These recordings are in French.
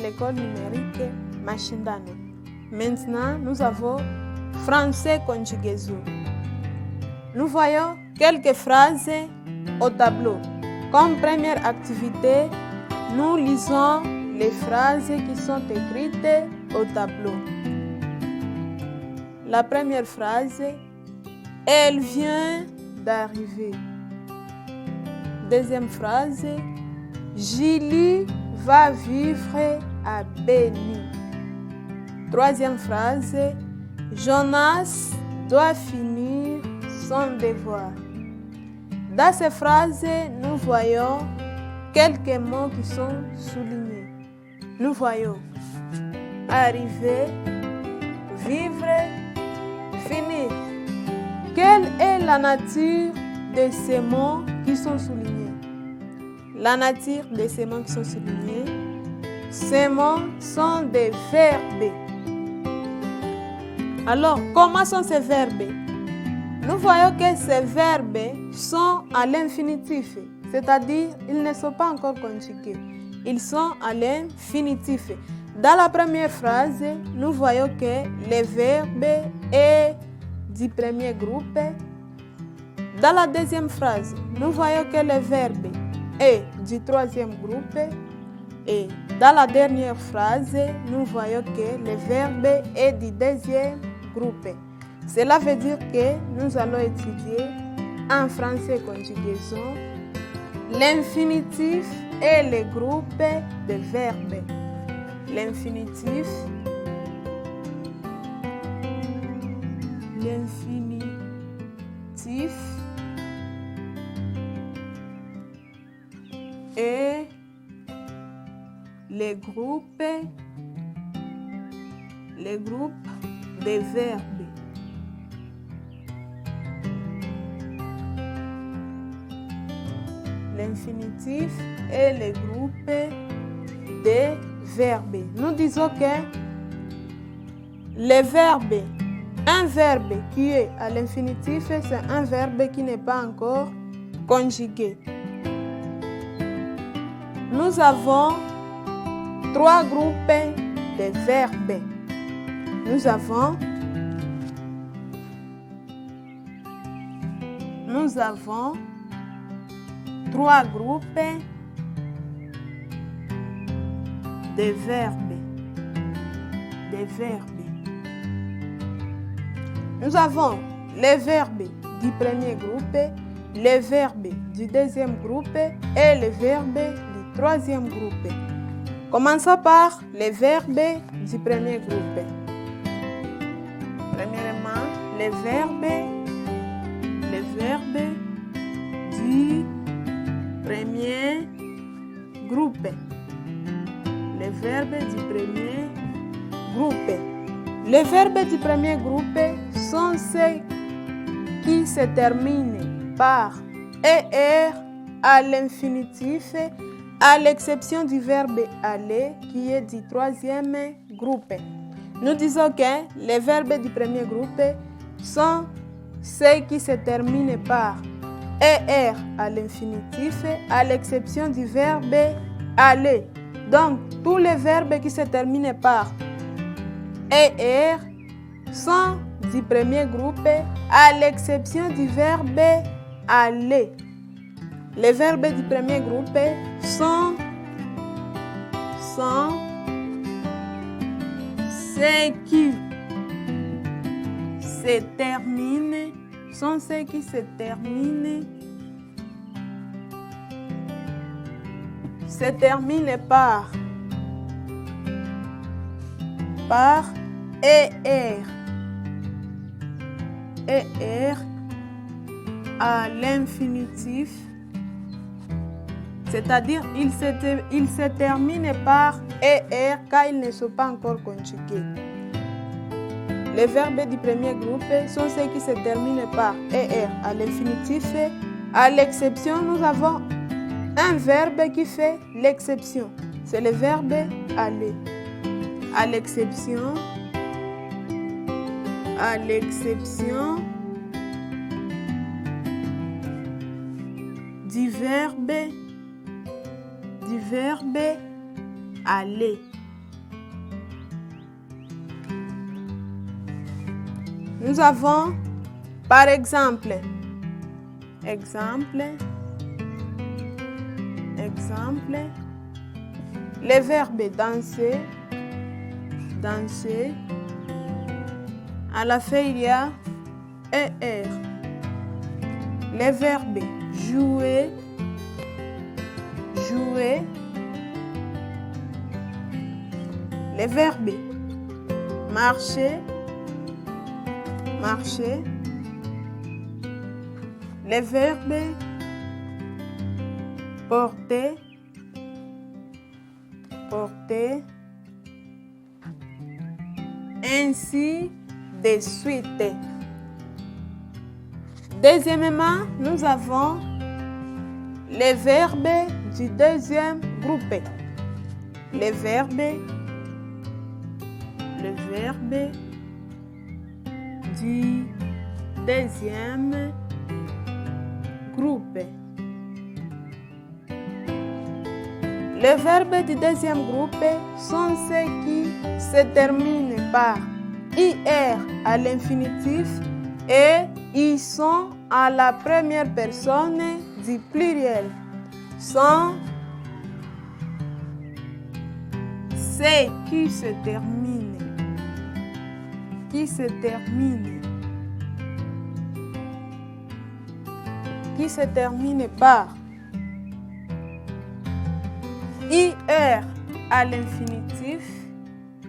l'école numérique Mashindano. Maintenant, nous avons français conjugaison. Nous voyons quelques phrases au tableau. Comme première activité, nous lisons les phrases qui sont écrites au tableau. La première phrase, elle vient d'arriver. Deuxième phrase, Julie va vivre à Béni. Troisième phrase, Jonas doit finir son devoir. Dans ces phrases, nous voyons quelques mots qui sont soulignés. Nous voyons arriver, vivre, finir. Quelle est la nature de ces mots qui sont soulignés? La nature de ces mots qui sont soulignés, ces mots sont des verbes. Alors, comment sont ces verbes? Nous voyons que ces verbes sont à l'infinitif, c'est-à-dire ils ne sont pas encore conjugués. Ils sont à l'infinitif. Dans la première phrase, nous voyons que le verbe est du premier groupe. Dans la deuxième phrase, nous voyons que le verbe est du troisième groupe. Et dans la dernière phrase, nous voyons que le verbe est du deuxième groupe. Cela veut dire que nous allons étudier en français conjugaison l'infinitif et le groupe de verbes. L'infinitif, et les groupes de verbes. L'infinitif et les groupes de verbes. Nous disons que les verbes, un verbe qui est à l'infinitif, c'est un verbe qui n'est pas encore conjugué. Nous avons trois groupes de verbes. Nous avons trois groupes de verbes. Nous avons les verbes du premier groupe, les verbes du deuxième groupe et les verbes du troisième groupe. Commençons par les verbes du premier groupe. Premièrement, les verbes du premier groupe. Les verbes du premier groupe. Les verbes du premier groupe sont ceux qui se terminent par ER à l'infinitif, à l'exception du verbe aller qui est du troisième groupe. Nous disons que les verbes du premier groupe sont ceux qui se terminent par ER à l'infinitif, à l'exception du verbe aller. Donc, tous les verbes qui se terminent par ER sont du premier groupe, à l'exception du verbe aller. Les verbes du premier groupe sont ceux qui se terminent, par ER à l'infinitif, c'est-à-dire ils se terminent par ER car ils ne sont pas encore conjugués. Les verbes du premier groupe sont ceux qui se terminent par ER à l'infinitif. À l'exception, nous avons un verbe qui fait l'exception. C'est le verbe aller. À l'exception du verbe aller. nous avons par exemple, les verbes danser, danser. À la fin, il y a ER. Les verbes jouer, jouer. Les verbes marcher, marcher. Les verbes porter, porter. Ainsi de suite. Deuxièmement, nous avons les verbes du deuxième groupe. Les verbes du deuxième groupe. Les verbes du deuxième groupe sont ceux qui se terminent par IR à l'infinitif et ils sont à la première personne du pluriel. Sont ceux qui se terminent. Qui se termine par IR à l'infinitif,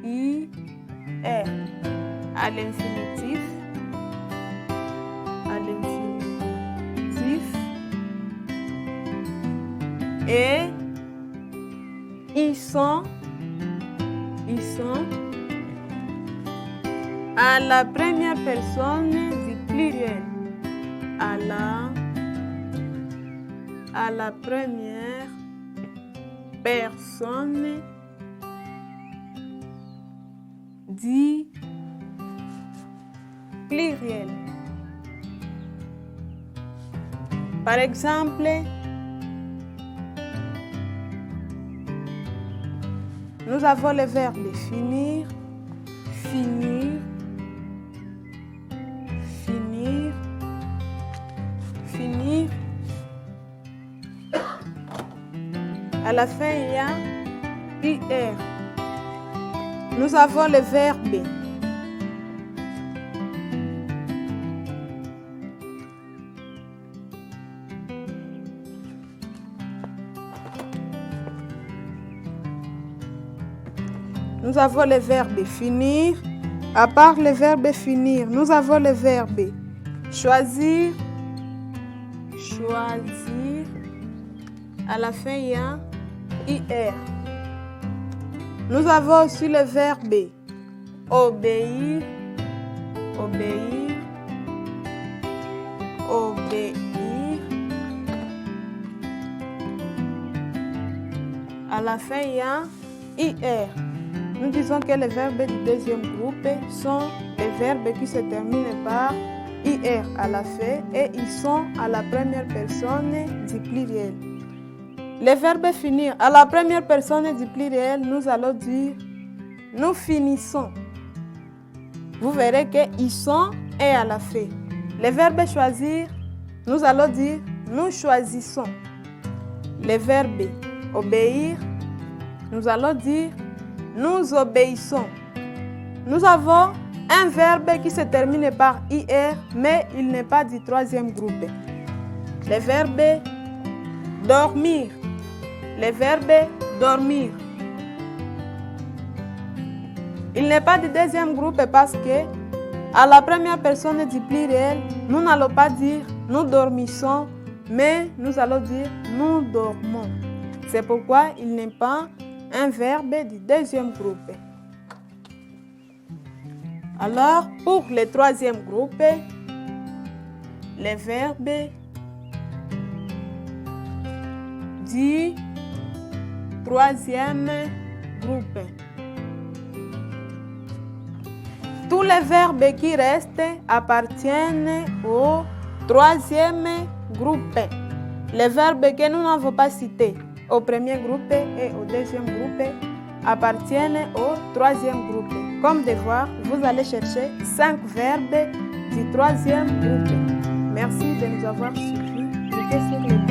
IR à l'infinitif, et ils sont à la première personne du pluriel, à la première personne du pluriel. Par exemple, nous avons le verbe finir, finir, finir, finir. À la fin, il y a IR. Nous avons le verbe finir. À part le verbe finir, nous avons le verbe choisir, choisir. À la fin, il y a IR. Nous avons aussi le verbe obéir, obéir, obéir. À la fin, il y a IR. Nous disons que les verbes du deuxième groupe sont les verbes qui se terminent par IR à la fin et ils sont à la première personne du pluriel. Les verbes finir à la première personne du pluriel, nous allons dire nous finissons. Vous verrez qu'ils sont et à la fin. Les verbes choisir, nous allons dire nous choisissons. Les verbes obéir, nous allons dire nous obéissons. Nous avons un verbe qui se termine par IR, mais il n'est pas du troisième groupe. Les verbes dormir. Les verbes dormir. Il n'est pas du deuxième groupe parce que à la première personne du pluriel, nous n'allons pas dire nous dormissons, mais nous allons dire nous dormons. C'est pourquoi il n'est pas un verbe du deuxième groupe. Alors, pour le troisième groupe, les verbes du troisième groupe. Tous les verbes qui restent appartiennent au troisième groupe. Les verbes que nous n'avons pas cités au premier groupe et au deuxième groupe appartiennent au troisième groupe. Comme devoir, vous allez chercher 5 verbes du troisième groupe. Merci de nous avoir suivis. Cliquez sur le